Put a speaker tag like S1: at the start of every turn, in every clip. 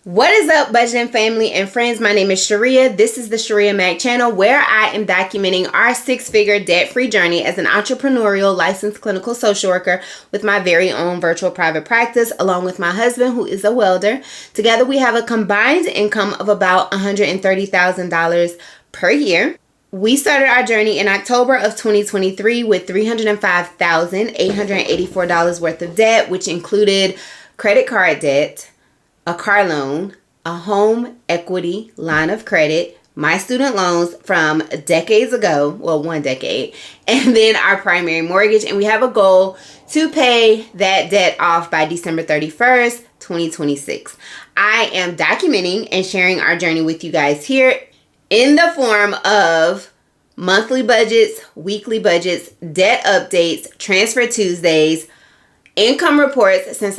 S1: What is up, budgeting family and friends? My name is Shirria. This is the Shirria Mac channel, where I am documenting our six-figure debt-free journey as an entrepreneurial licensed clinical social worker with my very own virtual private practice, along with my husband, who is a welder. Together, we have a combined income of about $130,000 per year. We started our journey in October of 2023 with $305,884 worth of debt, which included credit card debt, a car loan, a home equity line of credit, my student loans from decades ago, well, 1 decade, and then our primary mortgage. And we have a goal to pay that debt off by December 31st, 2026. I am documenting and sharing our journey with you guys here in the form of monthly budgets, weekly budgets, debt updates, transfer Tuesdays, income reports, since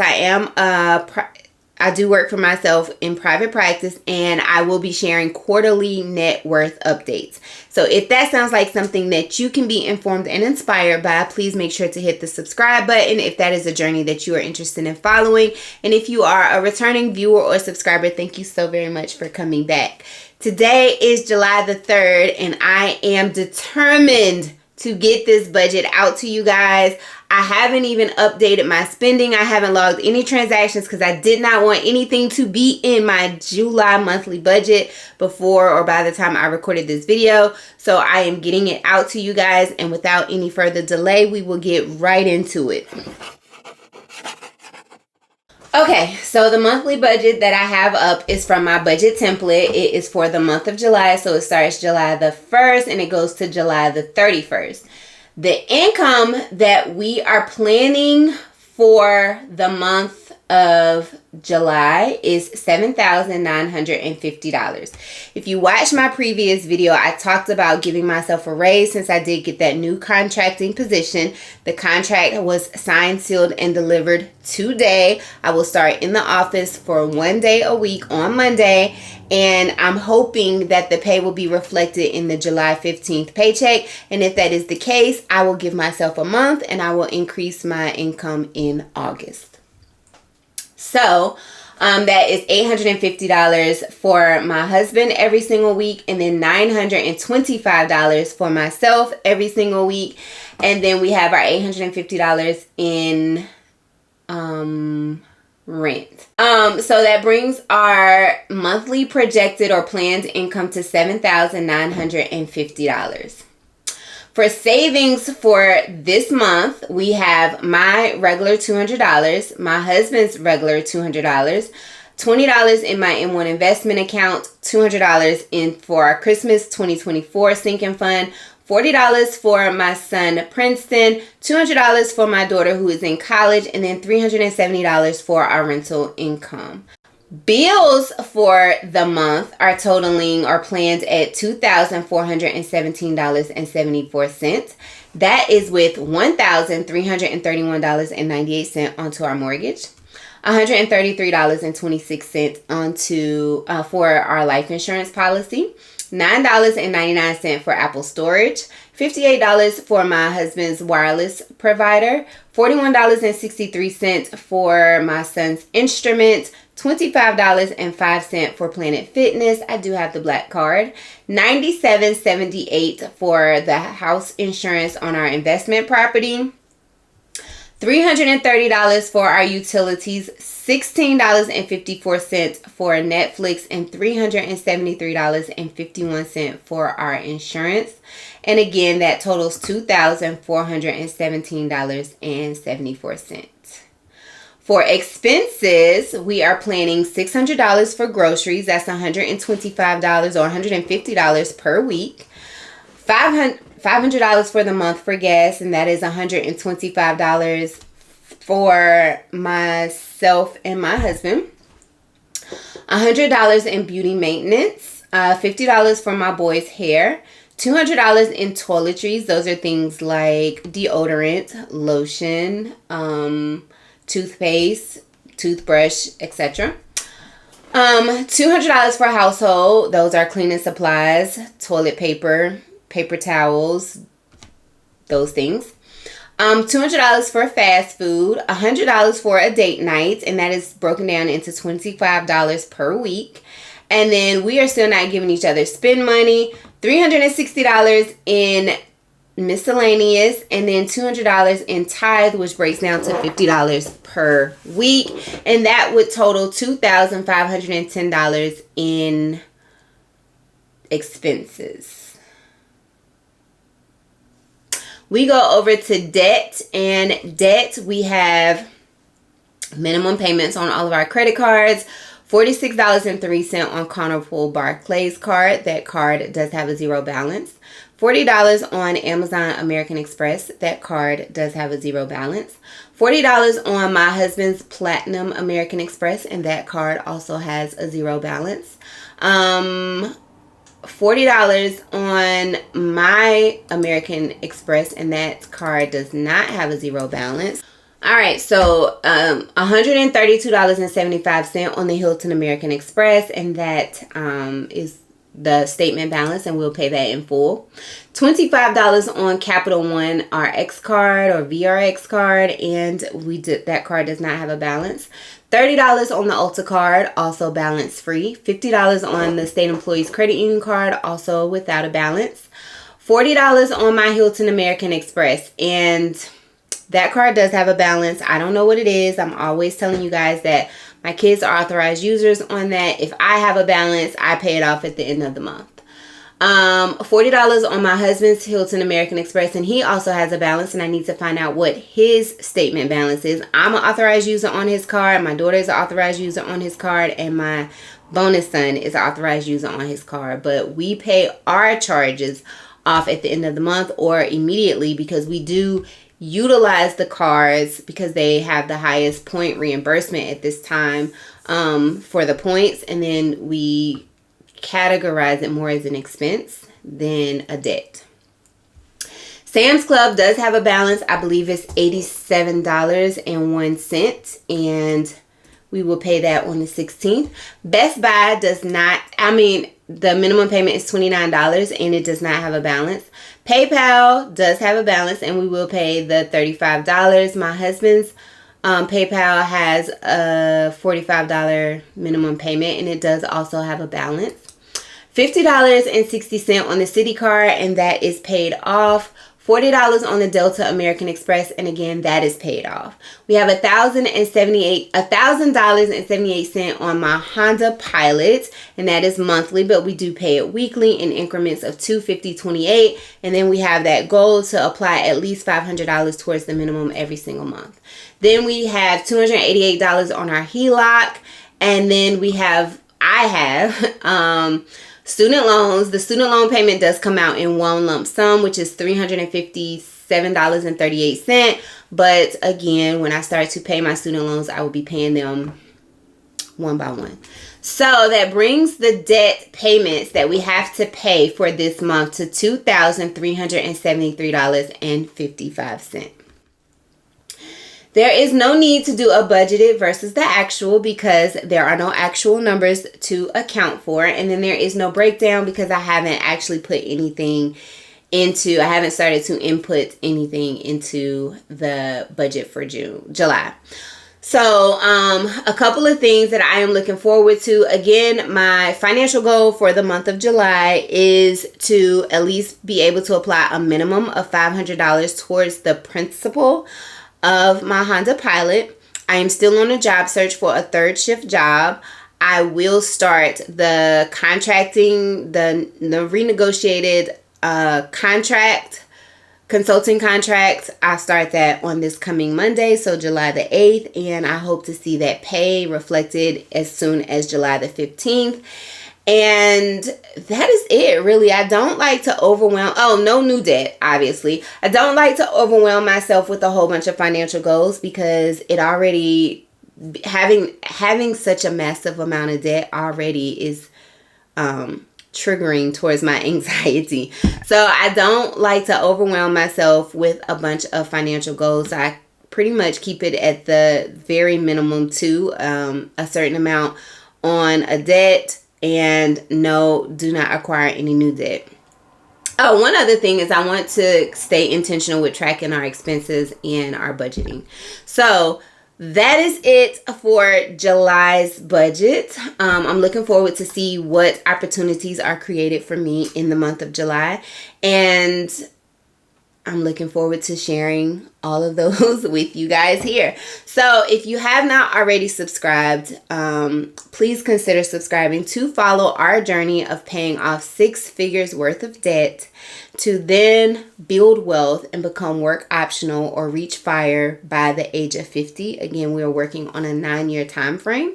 S1: I do work for myself in private practice, and I will be sharing quarterly net worth updates. So if that sounds like something that you can be informed and inspired by, please make sure to hit the subscribe button if that is a journey that you are interested in following. And if you are a returning viewer or subscriber, thank you so very much for coming back. Today is July the 3rd, and I am determined to get this budget out to you guys. I haven't even updated my spending. I haven't logged any transactions because I did not want anything to be in my July monthly budget before or by the time I recorded this video. So I am getting it out to you guys, and without any further delay, we will get right into it. Okay, so the monthly budget that I have up is from my budget template. It is for the month of July, so it starts July the 1st and it goes to July the 31st. The income that we are planning for the month of July is $7,950. If you watched my previous video, I talked about giving myself a raise since I did get that new contracting position. The contract was signed, sealed, and delivered today. I will start in the office for 1 day a week on Monday, and I'm hoping that the pay will be reflected in the July 15th paycheck. And if that is the case, I will give myself a month and I will increase my income in August. So that is $850 for my husband every single week, and then $925 for myself every single week. And then we have our $850 in rent. So that brings our monthly projected or planned income to $7,950. For savings for this month, we have my regular $200, my husband's regular $200, $20 in my M1 investment account, $200 in for our Christmas 2024 sinking fund, $40 for my son Princeton, $200 for my daughter who is in college, and then $370 for our rental income. Bills for the month are totaling or planned at $2,417.74. That is with $1,331.98 onto our mortgage, $133.26 onto for our life insurance policy, $9.99 for Apple storage, $58 for my husband's wireless provider, $41.63 for my son's instruments, $25.05 for Planet Fitness. I do have the black card. $97.78 for the house insurance on our investment property. $330 for our utilities, $16.54 for Netflix, and $373.51 for our insurance. And again, that totals $2,417.74. For expenses, we are planning $600 for groceries. That's $125 or $150 per week. $500 for the month for gas, and that is $125 for myself and my husband. $100 in beauty maintenance, $50 for my boy's hair, $200 in toiletries. Those are things like deodorant, lotion, toothpaste, toothbrush, etc. $200 for household. Those are cleaning supplies, toilet paper, paper towels, those things. $200 for fast food, $100 for a date night, and that is broken down into $25 per week. And then we are still not giving each other spend money, $360 in miscellaneous, and then $200 in tithe, which breaks down to $50 per week, and that would total $2,510 in expenses. We go over to debt, and debt, we have minimum payments on all of our credit cards, $46.03 on Carnival Barclays card. That card does have a zero balance. $40 on Amazon American Express. That card does have a zero balance. $40 on my husband's Platinum American Express, and that card also has a zero balance. $40 on my American Express, and that card does not have a zero balance. All right, so $132.75 on the Hilton American Express, and that is the statement balance, and we'll pay that in full. $25 on Capital One RX card or VRX card, and that card does not have a balance. $30 on the Ulta card, also balance free. $50 on the State Employees Credit Union card, also without a balance. $40 on my Hilton American Express, and that card does have a balance. I don't know what it is. I'm always telling you guys that my kids are authorized users on that. If I have a balance, I pay it off at the end of the month. $40 on my husband's Hilton American Express, and he also has a balance, and I need to find out what his statement balance is. I'm an authorized user on his card. My daughter is an authorized user on his card, and my bonus son is an authorized user on his card. But we pay our charges off at the end of the month or immediately, because we do utilize the cards because they have the highest point reimbursement at this time for the points, and then we categorize it more as an expense than a debt. Sam's Club does have a balance. I believe it's $87.01, and we will pay that on the 16th. Best Buy does not, the minimum payment is $29, and it does not have a balance. PayPal does have a balance, and we will pay the $35. My husband's PayPal has a $45 minimum payment, and it does also have a balance. $50.60 on the Citi card, and that is paid off. $40 on the Delta American Express, and again, that is paid off. We have $1,000.78 on my Honda Pilot, and that is monthly, but we do pay it weekly in increments of $250.28, and then we have that goal to apply at least $500 towards the minimum every single month. Then we have $288 on our HELOC, and then I have student loans. The student loan payment does come out in one lump sum, which is $357.38. But again, when I start to pay my student loans, I will be paying them one by one. So that brings the debt payments that we have to pay for this month to $2,373.55. There is no need to do a budgeted versus the actual because there are no actual numbers to account for. And then there is no breakdown because I haven't actually put anything into, I haven't started to input anything into the budget for July. So a couple of things that I am looking forward to. Again, my financial goal for the month of July is to at least be able to apply a minimum of $500 towards the principal of my Honda Pilot. I am still on a job search for a third shift job. I will start the contracting, the renegotiated consulting contract. I start that on this coming Monday, so July the 8th, and I hope to see that pay reflected as soon as July the 15th. And that is it, really. I don't like to overwhelm. Oh, no new debt, obviously. I don't like to overwhelm myself with a whole bunch of financial goals because it already, having such a massive amount of debt already is triggering towards my anxiety. So I don't like to overwhelm myself with a bunch of financial goals. I pretty much keep it at the very minimum to a certain amount on a debt. And no, do not acquire any new debt. Oh, one other thing is I want to stay intentional with tracking our expenses and our budgeting. So that is it for July's budget. I'm looking forward to see what opportunities are created for me in the month of July. And I'm looking forward to sharing all of those with you guys here. So if you have not already subscribed, please consider subscribing to follow our journey of paying off 6 figures worth of debt to then build wealth and become work optional or reach FIRE by the age of 50. Again, we are working on a 9-year time frame.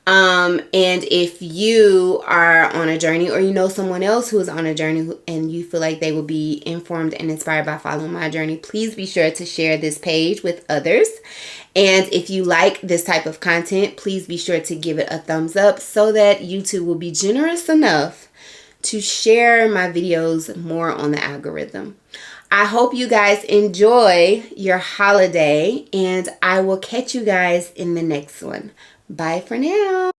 S1: And if you are on a journey, or you know someone else who is on a journey and you feel like they will be informed and inspired by following my journey, please be sure to share this page with others. And if you like this type of content, please be sure to give it a thumbs up so that YouTube will be generous enough to share my videos more on the algorithm. I hope you guys enjoy your holiday, and I will catch you guys in the next one. Bye for now.